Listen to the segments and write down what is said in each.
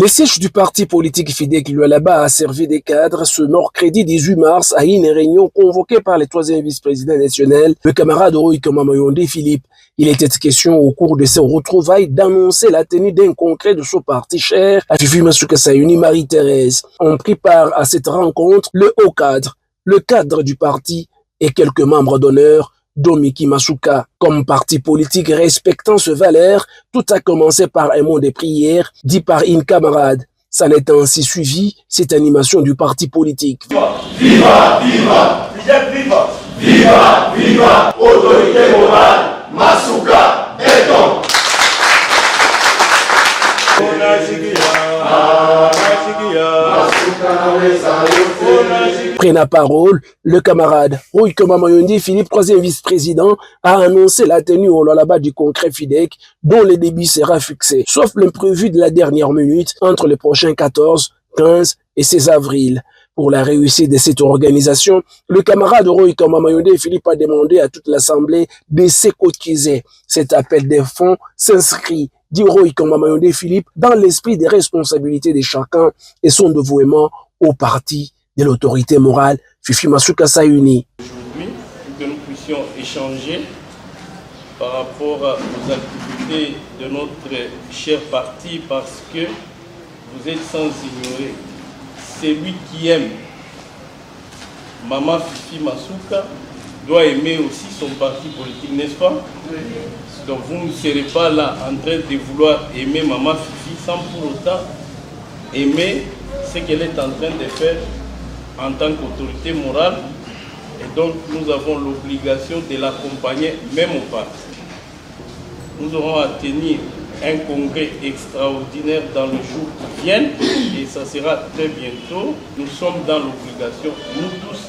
Le siège du parti politique FIDEC Lualaba a servi de cadre ce mercredi 18 mars à une réunion convoquée par le troisième vice-président national, le camarade Roy-Koma Mayonde Philippe. Il était question au cours de ces retrouvailles d'annoncer la tenue d'un congrès de ce parti cher à Fifi Masuka Sayuni Marie-Thérèse. On prit part à cette rencontre le haut cadre, le cadre du parti et quelques membres d'honneur, dont Miki Masuka. Comme parti politique respectant ce valeur, tout a commencé par un mot de prière dit par une camarade. Ça n'est ainsi suivi cette animation du parti politique. Viva, viva, viva, viva, viva, autorité morale, Masuka, Eton. Prenant la parole, le camarade Roy-Koma Mayonde Philippe, troisième vice-président, a annoncé la tenue au Lualaba du congrès FIDEC, dont le début sera fixé, sauf l'imprévu de la dernière minute entre les prochains 14, 15 et 16 avril. Pour la réussite de cette organisation, le camarade Roy-Koma Mayonde Philippe a demandé à toute l'Assemblée de s'écotiser. Cet appel des fonds s'inscrit, dit Roy-Koma Mayonde Philippe, dans l'esprit des responsabilités de chacun et son dévouement au parti de l'autorité morale Fifi Masuka Sayuni. Aujourd'hui, pour que nous puissions échanger par rapport aux activités de notre cher parti, parce que vous êtes sans ignorer, celui qui aime Maman Fifi Masuka doit aimer aussi son parti politique, n'est-ce pas? Oui. Donc vous ne serez pas là en train de vouloir aimer Maman Fifi sans pour autant aimer ce qu'elle est en train de faire en tant qu'autorité morale. Et donc nous avons l'obligation de l'accompagner même au parti. Nous aurons à tenir un congrès extraordinaire dans le jour qui vient et ça sera très bientôt. Nous sommes dans l'obligation, nous tous,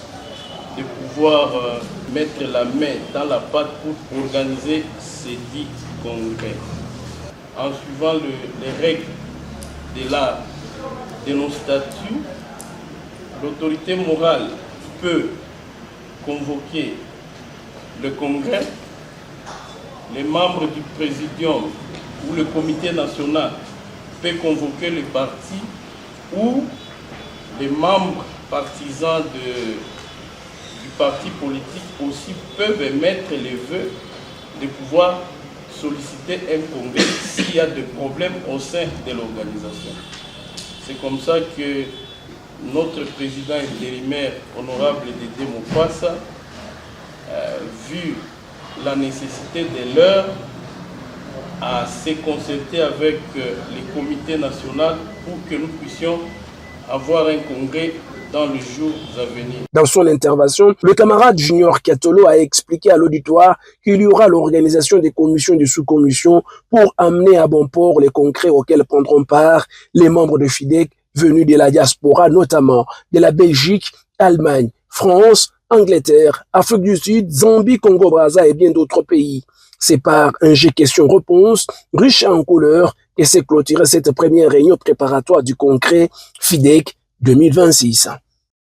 de pouvoir mettre la main dans la pâte pour organiser ces dits congrès. En suivant les règles de nos statuts, l'autorité morale peut convoquer le congrès, les membres du présidium ou le comité national peut convoquer le parti ou les membres partisans du parti politique aussi peuvent émettre les vœux de pouvoir solliciter un congrès s'il y a des problèmes au sein de l'organisation. C'est comme ça que notre président intérimaire, honorable Dédé Mopassa, vu la nécessité de l'heure, à se concerter avec les comités nationaux pour que nous puissions avoir un congrès dans les jours à venir. Dans son intervention, le camarade Junior Katolo a expliqué à l'auditoire qu'il y aura l'organisation des commissions et des sous-commissions pour amener à bon port les congrès auxquels prendront part les membres de FIDEC venus de la diaspora, notamment de la Belgique, Allemagne, France, Angleterre, Afrique du Sud, Zambie, Congo-Brazza et bien d'autres pays. C'est par un jeu question-réponse riche en couleurs que s'est clôturée cette première réunion préparatoire du congrès FIDEC 2026.